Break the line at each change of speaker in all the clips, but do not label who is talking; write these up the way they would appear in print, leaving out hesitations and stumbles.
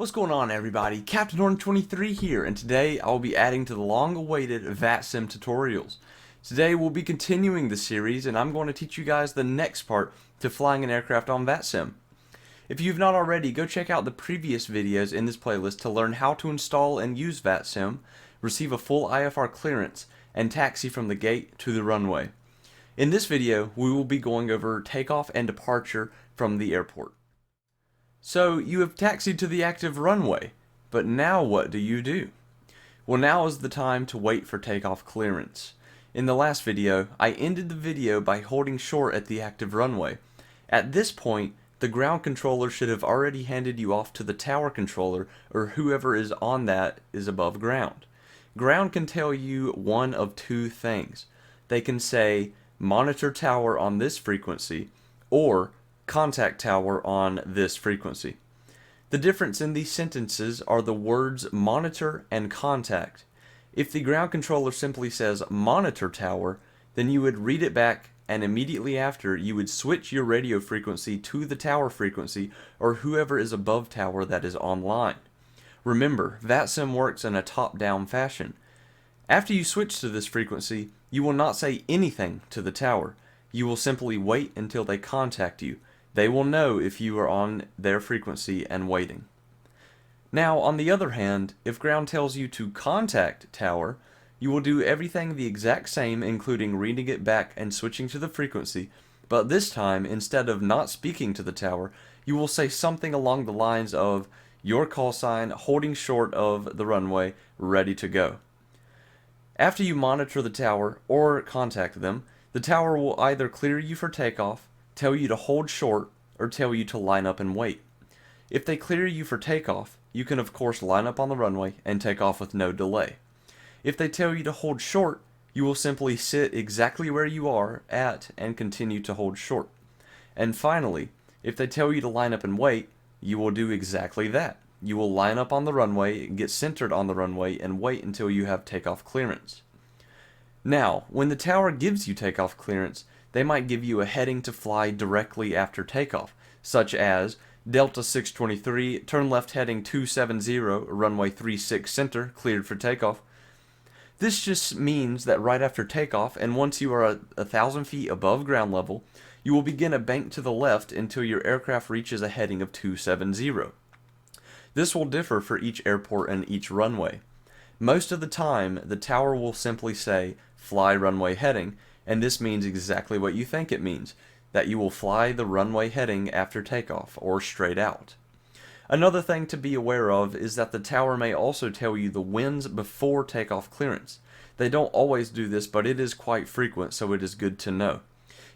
What's going on, everybody? Captain Horn 23 here, and today I'll be adding to the long-awaited Vatsim tutorials. Today we'll be continuing the series, and I'm going to teach you guys the next part to flying an aircraft on Vatsim. If you've not already, go check out the previous videos in this playlist to learn how to install and use Vatsim, receive a full IFR clearance, and taxi from the gate to the runway. In this video, we will be going over takeoff and departure from the airport. So you have taxied to the active runway, but now what do? Well, now is the time to wait for takeoff clearance. In the last video, I ended the video by holding short at the active runway. At this point, the ground controller should have already handed you off to the tower controller, or whoever is on that is above ground. Ground can tell you one of two things. They can say, monitor tower on this frequency, or contact tower on this frequency. The difference in these sentences are the words monitor and contact. If the ground controller simply says monitor tower, then you would read it back, and immediately after you would switch your radio frequency to the tower frequency or whoever is above tower that is online. Remember, Vatsim works in a top-down fashion. After you switch to this frequency, you will not say anything to the tower. You will simply wait until they contact you. They will know if you are on their frequency and waiting. Now, on the other hand, if ground tells you to contact tower, you will do everything the exact same, including reading it back and switching to the frequency, but this time, instead of not speaking to the tower, you will say something along the lines of your call sign, holding short of the runway, ready to go. After you monitor the tower or contact them, the tower will either clear you for takeoff, tell you to hold short, or tell you to line up and wait. If they clear you for takeoff, you can of course line up on the runway and take off with no delay. If they tell you to hold short, you will simply sit exactly where you are at and continue to hold short. And finally, if they tell you to line up and wait, you will do exactly that. You will line up on the runway, get centered on the runway, and wait until you have takeoff clearance. Now, when the tower gives you takeoff clearance, they might give you a heading to fly directly after takeoff, such as Delta 623, turn left heading 270, runway 36 center, cleared for takeoff. This just means that right after takeoff, and once you are 1,000 feet above ground level, you will begin a bank to the left until your aircraft reaches a heading of 270. This will differ for each airport and each runway. Most of the time, the tower will simply say, fly runway heading, and this means exactly what you think it means, that you will fly the runway heading after takeoff, or straight out. Another thing to be aware of is that the tower may also tell you the winds before takeoff clearance. They don't always do this, but it is quite frequent, so it is good to know.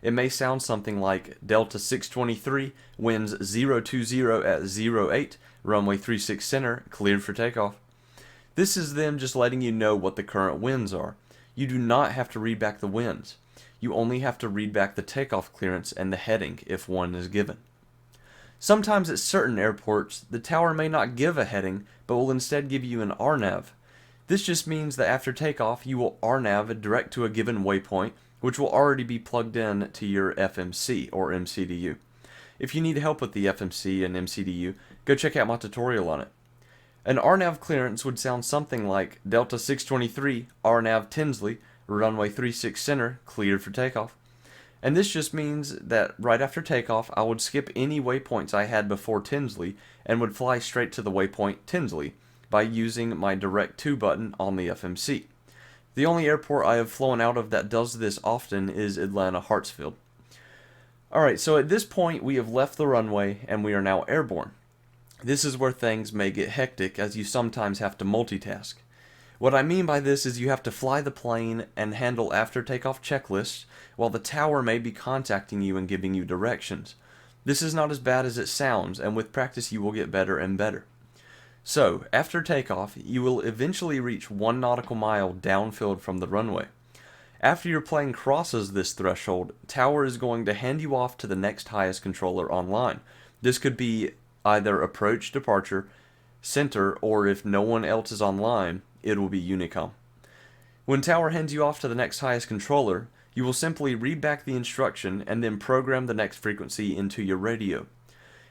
It may sound something like Delta 623, winds 020 at 08, runway 36 center, cleared for takeoff. This is them just letting you know what the current winds are. You do not have to read back the winds. You only have to read back the takeoff clearance and the heading if one is given. Sometimes at certain airports, the tower may not give a heading, but will instead give you an RNAV. This just means that after takeoff, you will RNAV direct to a given waypoint, which will already be plugged in to your FMC or MCDU. If you need help with the FMC and MCDU, go check out my tutorial on it. An RNAV clearance would sound something like Delta 623, RNAV Tinsley, runway 36 center, cleared for takeoff. And this just means that right after takeoff, I would skip any waypoints I had before Tinsley and would fly straight to the waypoint Tinsley by using my Direct To button on the FMC. The only airport I have flown out of that does this often is Atlanta Hartsfield. Alright, so at this point we have left the runway and we are now airborne. This is where things may get hectic, as you sometimes have to multitask. What I mean by this is you have to fly the plane and handle after takeoff checklists while the tower may be contacting you and giving you directions. This is not as bad as it sounds, and with practice you will get better and better. So, after takeoff, you will eventually reach 1 nautical mile downfield from the runway. After your plane crosses this threshold, tower is going to hand you off to the next highest controller online. This could be either approach, departure, center, or if no one else is online, it will be Unicom. When tower hands you off to the next highest controller, you will simply read back the instruction and then program the next frequency into your radio.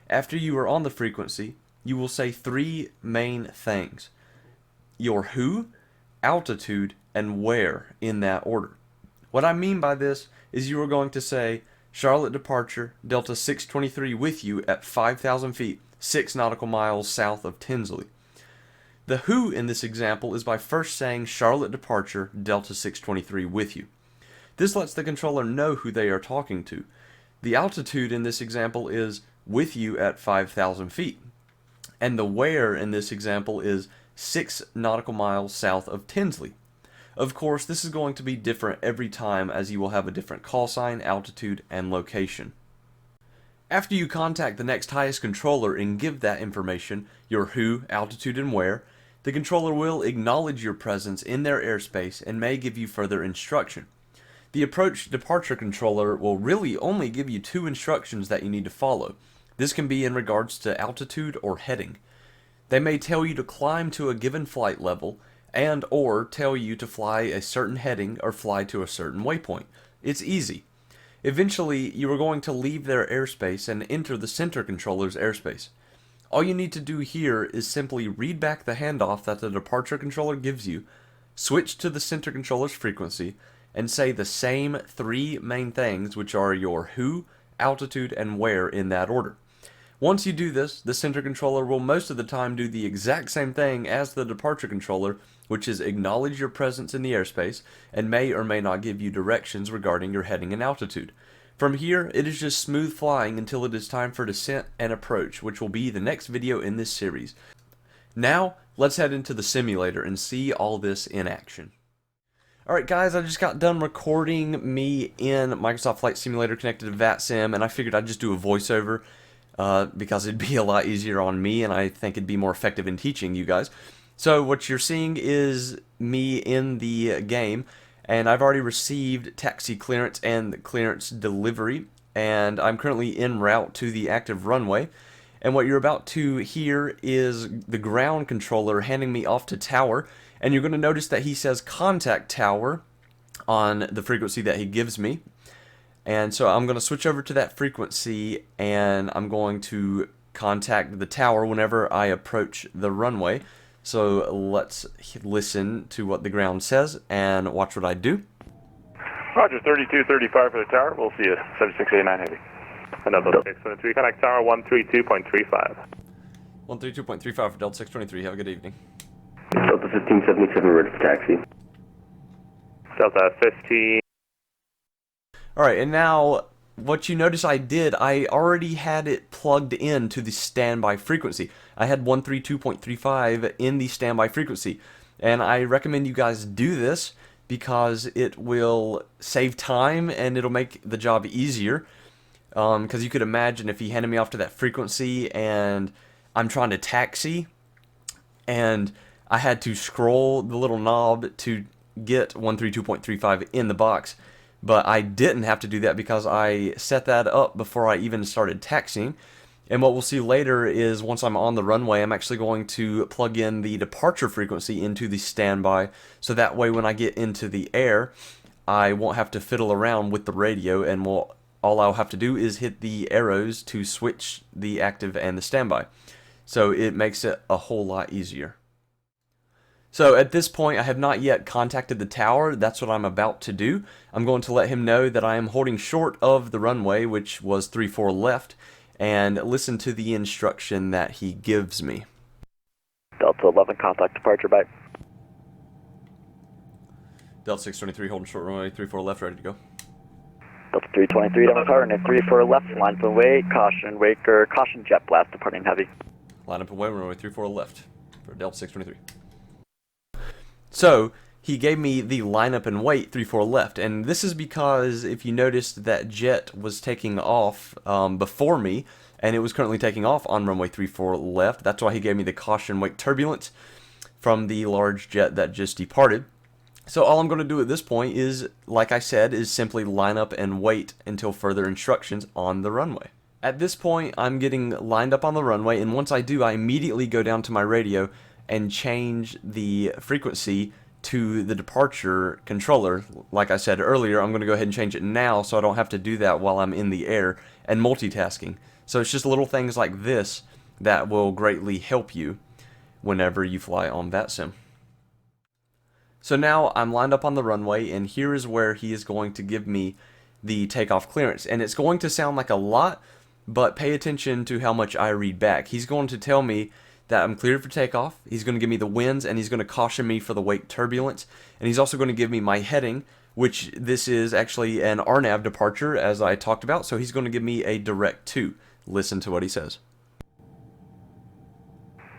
After you are on the frequency, you will say three main things: your who, altitude, and where in that order. What I mean by this is you are going to say Charlotte departure, Delta 623 with you at 5,000 feet, 6 nautical miles south of Tinsley. The who in this example is by first saying Charlotte departure, Delta 623 with you. This lets the controller know who they are talking to. The altitude in this example is with you at 5,000 feet. And the where in this example is 6 nautical miles south of Tinsley. Of course, this is going to be different every time, as you will have a different call sign, altitude, and location. After you contact the next highest controller and give that information, your who, altitude, and where, the controller will acknowledge your presence in their airspace and may give you further instruction. The approach departure controller will really only give you 2 instructions that you need to follow. This can be in regards to altitude or heading. They may tell you to climb to a given flight level and or tell you to fly a certain heading or fly to a certain waypoint. It's easy. Eventually, you are going to leave their airspace and enter the center controller's airspace. All you need to do here is simply read back the handoff that the departure controller gives you, switch to the center controller's frequency, and say the same 3 main things, which are your who, altitude, and where in that order. Once you do this, the center controller will most of the time do the exact same thing as the departure controller, which is acknowledge your presence in the airspace and may or may not give you directions regarding your heading and altitude. From here, it is just smooth flying until it is time for descent and approach, which will be the next video in this series. Now, let's head into the simulator and see all this in action. Alright guys, I just got done recording me in Microsoft Flight Simulator connected to Vatsim, and I figured I'd just do a voiceover because it'd be a lot easier on me, and I think it'd be more effective in teaching you guys. So what you're seeing is me in the game, and I've already received taxi clearance and clearance delivery, and I'm currently en route to the active runway. And what you're about to hear is the ground controller handing me off to tower, and you're going to notice that he says contact tower on the frequency that he gives me. And so I'm going to switch over to that frequency, and I'm going to contact the tower whenever I approach the runway. So let's listen to what the ground says and watch what I do.
Roger, 3235 for the tower. We'll see you at 7689 heavy. Another 623, connect tower 132.35.
132.35 for Delta 623. Have a good evening.
Delta 1577 ready for taxi.
Delta 15.
Alright, and now what you notice I did, I already had it plugged in to the standby frequency. I had 132.35 in the standby frequency, and I recommend you guys do this because it will save time and it'll make the job easier. Because you could imagine if he handed me off to that frequency and I'm trying to taxi and I had to scroll the little knob to get 132.35 in the box. But I didn't have to do that because I set that up before I even started taxiing. And what we'll see later is once I'm on the runway, I'm actually going to plug in the departure frequency into the standby. So that way when I get into the air, I won't have to fiddle around with the radio, and all I'll have to do is hit the arrows to switch the active and the standby. So it makes it a whole lot easier. So at this point, I have not yet contacted the tower. That's what I'm about to do. I'm going to let him know that I am holding short of the runway, which was 34 left, and listen to the instruction that he gives me.
Delta 11, contact departure, bye.
Delta 623, holding short runway, 34 left, ready to go.
Delta 323, Denver Tower, and 34 left, line up and wait, caution, waker, caution, jet blast, departing heavy.
Line up and wait, runway 34 left for Delta 623. So, he gave me the lineup and wait 34 left, and this is because if you noticed that jet was taking off before me, and it was currently taking off on runway 34 left. That's why he gave me the caution wait turbulence from the large jet that just departed. So all I'm going to do at this point is, like I said, is simply line up and wait until further instructions on the runway. At this point, I'm getting lined up on the runway, and once I do, I immediately go down to my radio and change the frequency to the departure controller. Like I said earlier, I'm going to go ahead and change it now so I don't have to do that while I'm in the air and multitasking. So it's just little things like this that will greatly help you whenever you fly on Vatsim. So now I'm lined up on the runway, and here is where he is going to give me the takeoff clearance. And it's going to sound like a lot, but pay attention to how much I read back. He's going to tell me that I'm cleared for takeoff. He's going to give me the winds, and he's going to caution me for the wake turbulence. And he's also going to give me my heading, which this is actually an RNAV departure, as I talked about. So he's going to give me a direct 2. Listen to what he says.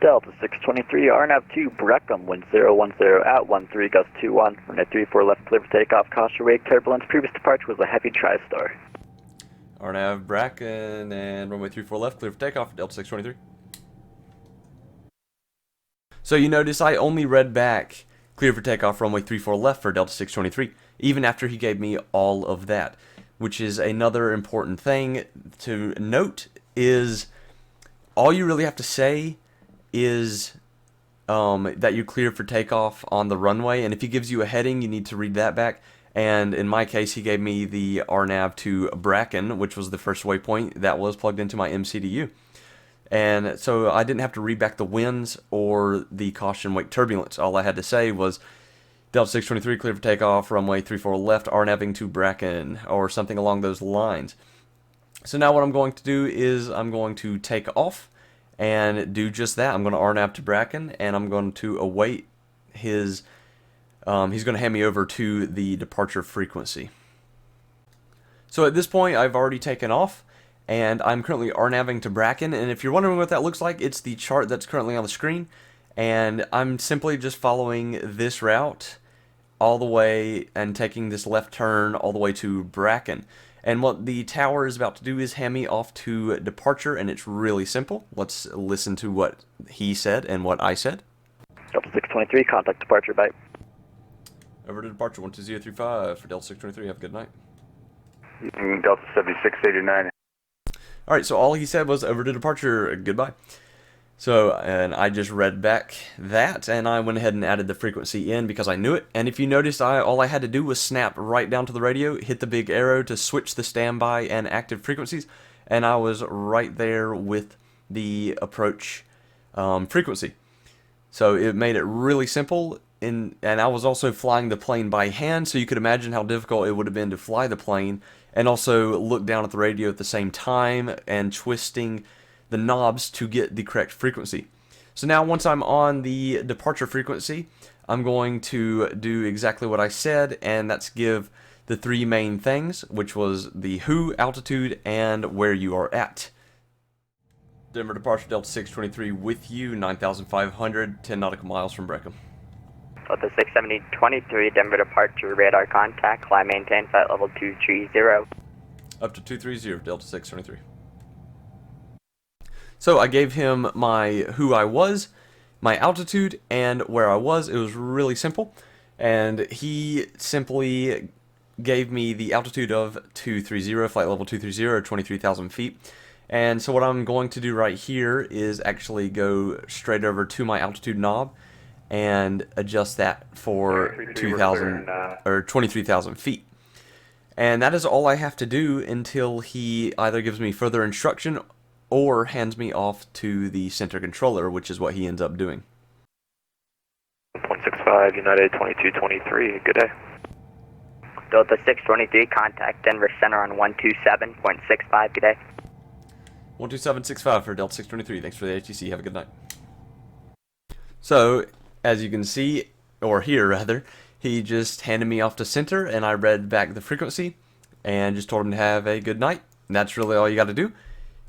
Delta 623, RNAV 2, Breckham, wind 010 at 13, gust 21, runway 34 left, clear for takeoff, caution wake turbulence, previous departure was a heavy TriStar.
RNAV Bracken and runway 34 left, clear for takeoff, Delta 623. So you notice I only read back clear for takeoff, runway 34 left for Delta 623, even after he gave me all of that, which is another important thing to note is all you really have to say is that you're cleared for takeoff on the runway, and if he gives you a heading, you need to read that back. And in my case, he gave me the RNAV to Bracken, which was the first waypoint that was plugged into my MCDU. And so I didn't have to read back the winds or the caution wake turbulence. All I had to say was Delta 623 cleared for takeoff, runway 34 left, RNAVing to Bracken, or something along those lines. So now what I'm going to do is I'm going to take off and do just that. I'm going to RNAV to Bracken, and I'm going to await his, he's going to hand me over to the departure frequency. So at this point, I've already taken off, and I'm currently RNAVing to Bracken, and if you're wondering what that looks like, it's the chart that's currently on the screen, and I'm simply just following this route all the way and taking this left turn all the way to Bracken. And what the tower is about to do is hand me off to departure, and it's really simple. Let's listen to what he said and what I said.
Delta 623, contact departure, bye.
Over to departure 12035 for Delta 623. Have a good night.
Delta 7689.
Alright, so all he said was over to departure, goodbye. So, and I just read back that, and I went ahead and added the frequency in because I knew it. And if you noticed, all I had to do was snap right down to the radio, hit the big arrow to switch the standby and active frequencies, and I was right there with the approach frequency. So it made it really simple, and I was also flying the plane by hand, so you could imagine how difficult it would have been to fly the plane and also look down at the radio at the same time and twisting the knobs to get the correct frequency. So now once I'm on the departure frequency, I'm going to do exactly what I said, and that's give the 3 main things, which was the who, altitude, and where you are at. Denver departure Delta 623 with you, 9,500, 10 nautical miles from Breckham.
Delta 67023, Denver departure, radar contact, climb maintain, flight level 230.
Up to 230, Delta 623. So I gave him my who I was, my altitude, and where I was. It was really simple, and he simply gave me the altitude of 230, flight level 230, or 23,000 feet. And so what I'm going to do right here is actually go straight over to my altitude knob and adjust that for 2,000 or 23,000 feet. And that is all I have to do until he either gives me further instruction or hands me off to the center controller, which is what he ends up doing.
165, United 2223, good day.
Delta 623, contact Denver Center on 127.65, good day.
12765 for Delta 623, thanks for the ATC, have a good night. So, as you can see, or hear rather, he just handed me off to center, and I read back the frequency, and just told him to have a good night. And that's really all you got to do.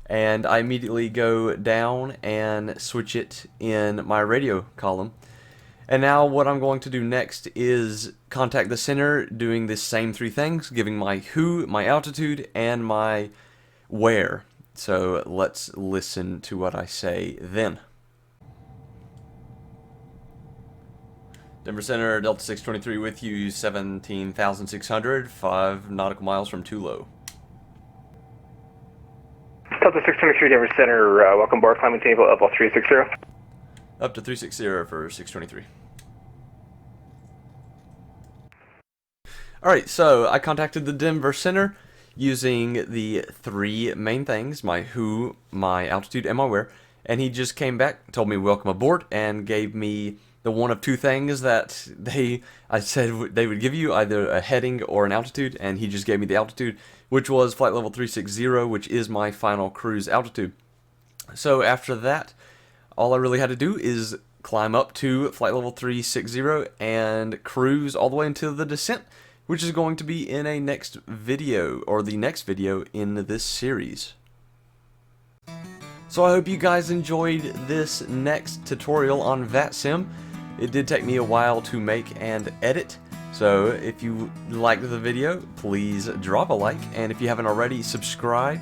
And I immediately go down and switch it in my radio column. And now what I'm going to do next is contact the center, doing the same 3 things, giving my who, my altitude, and my where. So let's listen to what I say then. Denver Center, Delta 623 with you, 17,600, 5 nautical miles from Tulo.
Delta 623, Denver Center, welcome aboard, climbing table up 360.
Up to 360 for 623. Alright, so I contacted the Denver Center using the 3 main things, my who, my altitude, and my where. and he just came back, told me welcome aboard, and gave me the one of two things that I said they would give you, either a heading or an altitude, and he just gave me the altitude, which was flight level 360, which is my final cruise altitude. So after that, all I really had to do is climb up to flight level 360 and cruise all the way into the descent, which is going to be in a next video, or the next video in this series. So I hope you guys enjoyed this next tutorial on Vatsim. It did take me a while to make and edit, so if you liked the video, please drop a like, and if you haven't already, subscribe,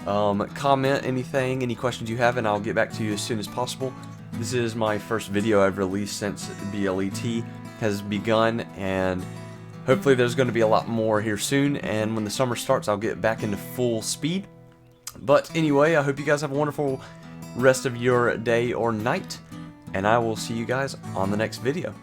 comment anything, any questions you have, and I'll get back to you as soon as possible. This is my first video I've released since BLET has begun, and hopefully there's going to be a lot more here soon, and when the summer starts I'll get back into full speed. But anyway, I hope you guys have a wonderful rest of your day or night, and I will see you guys on the next video.